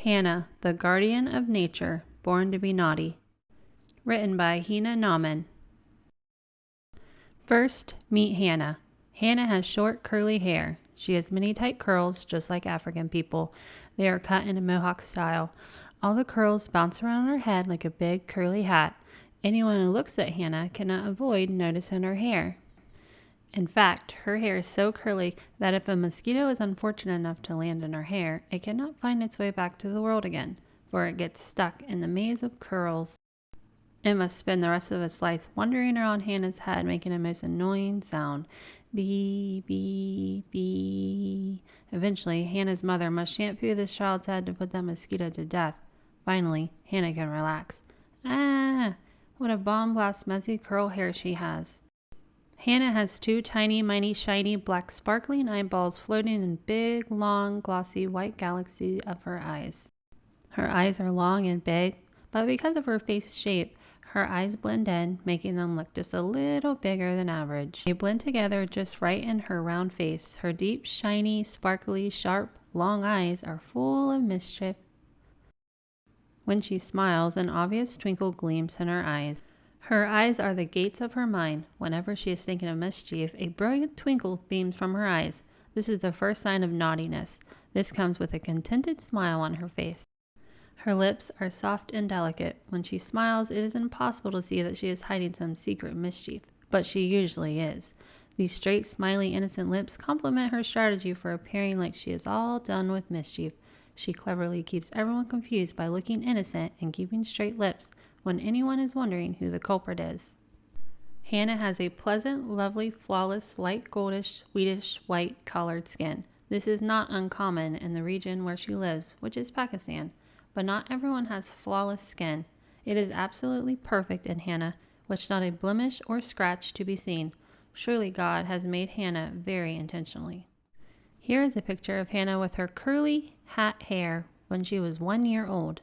Hanna, the Guardian of Nature, Born to be Naughty. Written by Hanna. First, meet Hanna. Hanna has short, curly hair. She has many tight curls, just like African people. They are cut in a mohawk style. All the curls bounce around her head like a big, curly hat. Anyone who looks at Hanna cannot avoid noticing her hair. In fact, her hair is so curly that if a mosquito is unfortunate enough to land in her hair, it cannot find its way back to the world again, for it gets stuck in the maze of curls. It must spend the rest of its life wandering around Hanna's head, making a most annoying sound. Bee, bee, bee. Eventually, Hanna's mother must shampoo this child's head to put that mosquito to death. Finally, Hanna can relax. Ah, what a bomb blast messy curl hair she has. Hanna has two tiny, mighty, shiny, black, sparkling eyeballs floating in big, long, glossy, white galaxy of her eyes. Her eyes are long and big, but because of her face shape, her eyes blend in, making them look just a little bigger than average. They blend together just right in her round face. Her deep, shiny, sparkly, sharp, long eyes are full of mischief. When she smiles, an obvious twinkle gleams in her eyes. Her eyes are the gates of her mind. Whenever she is thinking of mischief, a brilliant twinkle beams from her eyes. This is the first sign of naughtiness. This comes with a contented smile on her face. Her lips are soft and delicate. When she smiles, it is impossible to see that she is hiding some secret mischief, but she usually is. These straight, smiley, innocent lips complement her strategy for appearing like she is all done with mischief. She cleverly keeps everyone confused by looking innocent and keeping straight lips when anyone is wondering who the culprit is. Hanna has a pleasant, lovely, flawless, light goldish, sweetish, white colored skin. This is not uncommon in the region where she lives, which is Pakistan. But not everyone has flawless skin. It is absolutely perfect in Hanna, with not a blemish or scratch to be seen. Surely God has made Hanna very intentionally. Here is a picture of Hanna with her curly hat hair when she was 1 year old.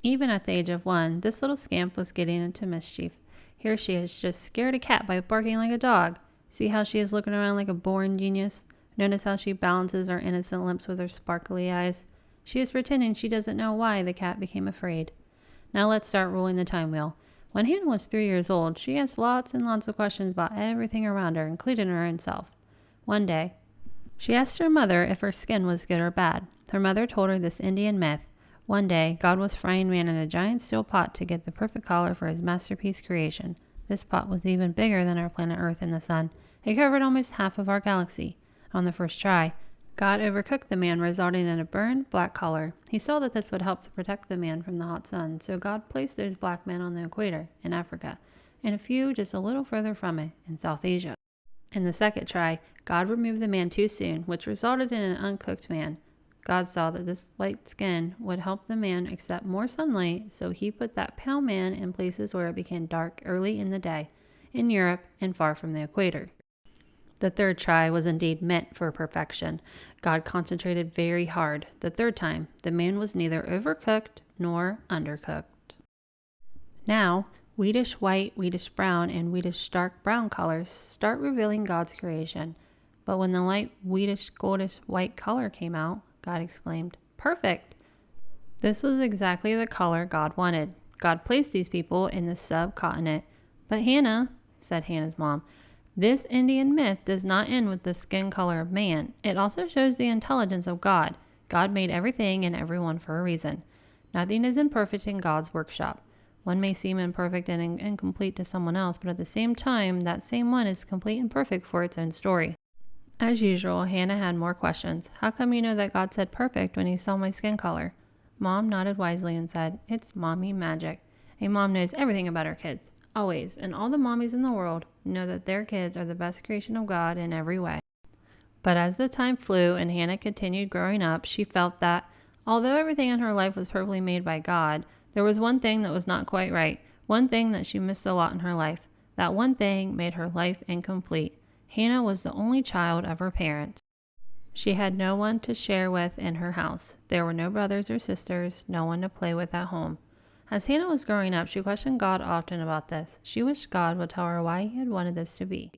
Even at the age of 1, this little scamp was getting into mischief. Here she has just scared a cat by barking like a dog. See how she is looking around like a born genius? Notice how she balances her innocent lips with her sparkly eyes. She is pretending she doesn't know why the cat became afraid. Now let's start rolling the time wheel. When Hanna was 3 years old, she asked lots and lots of questions about everything around her, including her own self. One day, she asked her mother if her skin was good or bad. Her mother told her this Indian myth. One day, God was frying man in a giant steel pot to get the perfect color for his masterpiece creation. This pot was even bigger than our planet Earth and the sun. It covered almost half of our galaxy. On the first try, God overcooked the man, resulting in a burned black color. He saw that this would help to protect the man from the hot sun, so God placed those black men on the equator in Africa, and a few just a little further from it in South Asia. In the second try, God removed the man too soon, which resulted in an uncooked man. God saw that this light skin would help the man accept more sunlight, so he put that pale man in places where it became dark early in the day, in Europe and far from the equator. The third try was indeed meant for perfection. God concentrated very hard. The third time, the man was neither overcooked nor undercooked. Now, wheatish white, wheatish brown, and wheatish dark brown colors start revealing God's creation. But when the light wheatish goldish white color came out, God exclaimed, "Perfect!" This was exactly the color God wanted. God placed these people in the subcontinent. But Hanna, said Hanna's mom, this Indian myth does not end with the skin color of man. It also shows the intelligence of God. God made everything and everyone for a reason. Nothing is imperfect in God's workshop. One may seem imperfect and incomplete to someone else, but at the same time, that same one is complete and perfect for its own story. As usual, Hanna had more questions. How come you know that God said perfect when he saw my skin color? Mom nodded wisely and said, "It's mommy magic." A mom knows everything about her kids. Always, and all the mommies in the world know that their kids are the best creation of God in every way. But as the time flew and Hanna continued growing up, she felt that, although everything in her life was perfectly made by God, there was one thing that was not quite right, one thing that she missed a lot in her life. That one thing made her life incomplete. Hanna was the only child of her parents. She had no one to share with in her house. There were no brothers or sisters, no one to play with at home. As Hanna was growing up, she questioned God often about this. She wished God would tell her why he had wanted this to be.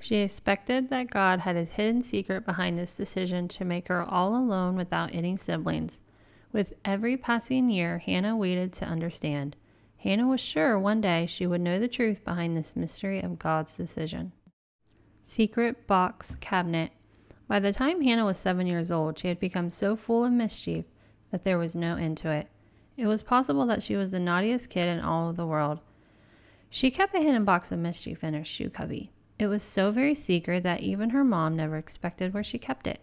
She expected that God had a hidden secret behind this decision to make her all alone without any siblings. With every passing year, Hanna waited to understand. Hanna was sure one day she would know the truth behind this mystery of God's decision. Secret box cabinet. By the time Hanna was 7 years old, she had become so full of mischief that there was no end to it. It was possible that she was the naughtiest kid in all of the world. She kept a hidden box of mischief in her shoe cubby. It was so very secret that even her mom never expected where she kept it.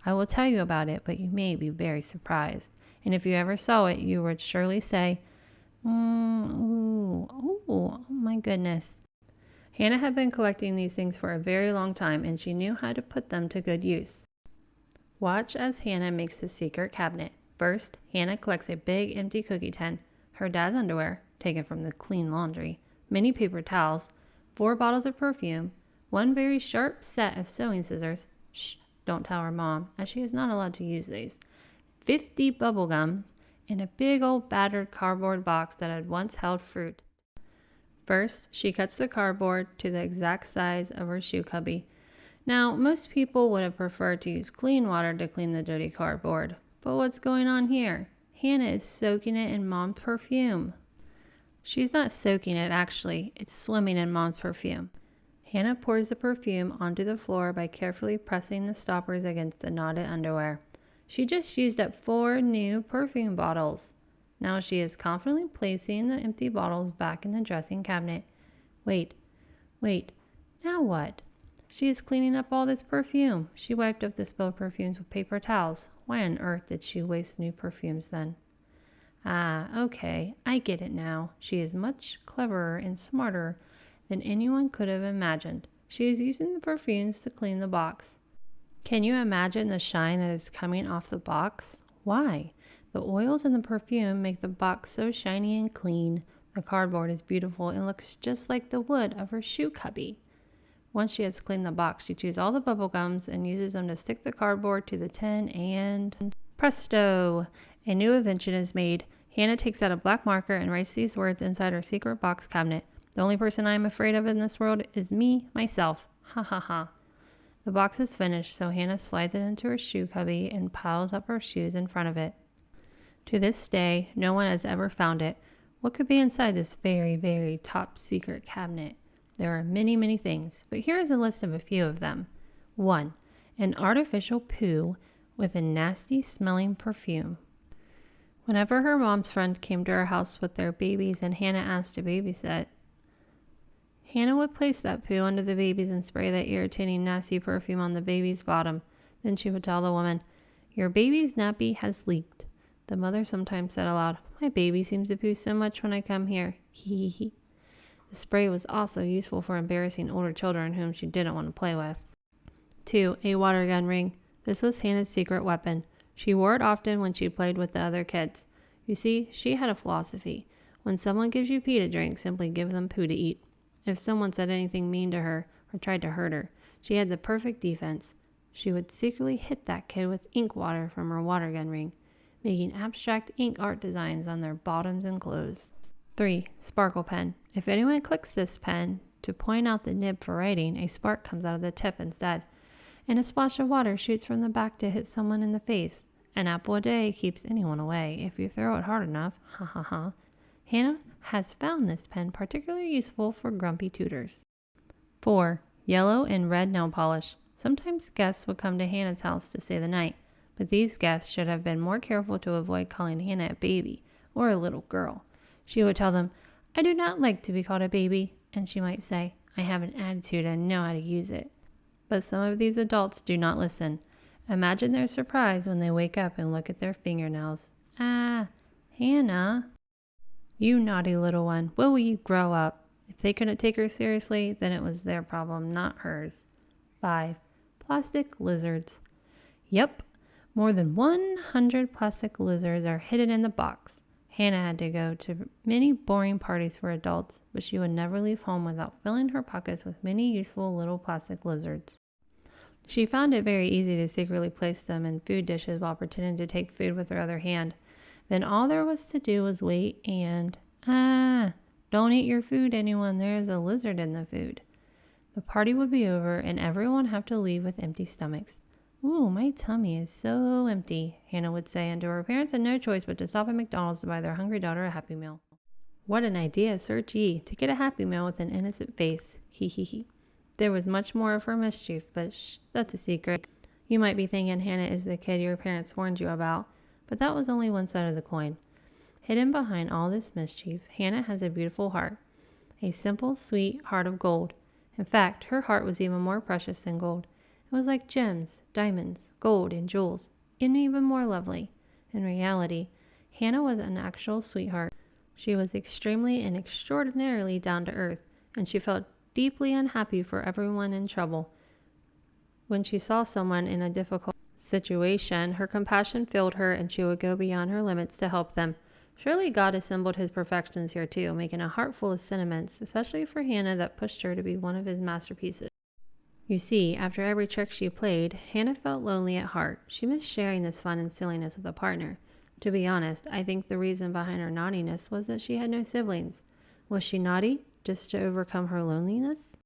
I will tell you about it, but you may be very surprised. And if you ever saw it, you would surely say, oh my goodness. Hanna had been collecting these things for a very long time, and she knew how to put them to good use. Watch as Hanna makes the secret cabinet. First, Hanna collects a big empty cookie tin, her dad's underwear, taken from the clean laundry, many paper towels, 4 bottles of perfume, 1 very sharp set of sewing scissors. Shh, don't tell her mom, as she is not allowed to use these. 50 bubble gums, and a big old battered cardboard box that had once held fruit. First, she cuts the cardboard to the exact size of her shoe cubby. Now, most people would have preferred to use clean water to clean the dirty cardboard. But what's going on here? Hanna is soaking it in Mom's perfume. She's not soaking it, actually. It's swimming in Mom's perfume. Hanna pours the perfume onto the floor by carefully pressing the stoppers against the knotted underwear. She just used up 4 new perfume bottles. Now she is confidently placing the empty bottles back in the dressing cabinet. Wait, now what? She is cleaning up all this perfume. She wiped up the spilled perfumes with paper towels. Why on earth did she waste new perfumes then? Ah, okay, I get it now. She is much cleverer and smarter than anyone could have imagined. She is using the perfumes to clean the box. Can you imagine the shine that is coming off the box? Why? The oils in the perfume make the box so shiny and clean. The cardboard is beautiful and looks just like the wood of her shoe cubby. Once she has cleaned the box, she chews all the bubble gums and uses them to stick the cardboard to the tin, and presto! A new invention is made. Hanna takes out a black marker and writes these words inside her secret box cabinet. The only person I am afraid of in this world is me, myself. Ha ha ha. The box is finished, so Hanna slides it into her shoe cubby and piles up her shoes in front of it. To this day, no one has ever found it. What could be inside this very, very top secret cabinet? There are many, many things, but here is a list of a few of them. 1. An artificial poo with a nasty smelling perfume. Whenever her mom's friends came to her house with their babies and Hanna asked to babysit, Hanna would place that poo under the babies and spray that irritating, nasty perfume on the baby's bottom. Then she would tell the woman, "Your baby's nappy has leaked." The mother sometimes said aloud, "My baby seems to poo so much when I come here. Hee hee hee." The spray was also useful for embarrassing older children whom she didn't want to play with. 2. A water gun ring. This was Hanna's secret weapon. She wore it often when she played with the other kids. You see, she had a philosophy. When someone gives you pee to drink, simply give them poo to eat. If someone said anything mean to her or tried to hurt her, she had the perfect defense. She would secretly hit that kid with ink water from her water gun ring, making abstract ink art designs on their bottoms and clothes. 3. Sparkle pen. If anyone clicks this pen to point out the nib for writing, a spark comes out of the tip instead, and a splash of water shoots from the back to hit someone in the face. An apple a day keeps anyone away if you throw it hard enough. Ha ha ha. Hanna has found this pen particularly useful for grumpy tutors. 4. Yellow and red nail polish. Sometimes guests would come to Hanna's house to stay the night, but these guests should have been more careful to avoid calling Hanna a baby or a little girl. She would tell them, "I do not like to be called a baby," and she might say, "I have an attitude and know how to use it." But some of these adults do not listen. Imagine their surprise when they wake up and look at their fingernails. "Ah, Hanna, you naughty little one, when will you grow up?" If they couldn't take her seriously, then it was their problem, not hers. 5. Plastic lizards. Yep, more than 100 plastic lizards are hidden in the box. Hanna had to go to many boring parties for adults, but she would never leave home without filling her pockets with many useful little plastic lizards. She found it very easy to secretly place them in food dishes while pretending to take food with her other hand. Then all there was to do was wait and, don't eat your food, anyone. There is a lizard in the food. The party would be over and everyone have to leave with empty stomachs. "Ooh, my tummy is so empty," Hannah would say, and her parents had no choice but to stop at McDonald's to buy their hungry daughter a Happy Meal. What an idea, search ye, to get a Happy Meal with an innocent face. He he he. There was much more of her mischief, but shh, that's a secret. You might be thinking Hannah is the kid your parents warned you about, but that was only one side of the coin. Hidden behind all this mischief, Hannah has a beautiful heart. A simple, sweet heart of gold. In fact, her heart was even more precious than gold. It was like gems, diamonds, gold, and jewels, and even more lovely. In reality, Hannah was an actual sweetheart. She was extremely and extraordinarily down to earth, and she felt deeply unhappy for everyone in trouble. When she saw someone in a difficult situation, her compassion filled her, and she would go beyond her limits to help them. Surely God assembled his perfections here too, making a heart full of sentiments, especially for Hannah, that pushed her to be one of his masterpieces. You see, after every trick she played, Hannah felt lonely at heart. She missed sharing this fun and silliness with a partner. To be honest, I think the reason behind her naughtiness was that she had no siblings. Was she naughty just to overcome her loneliness?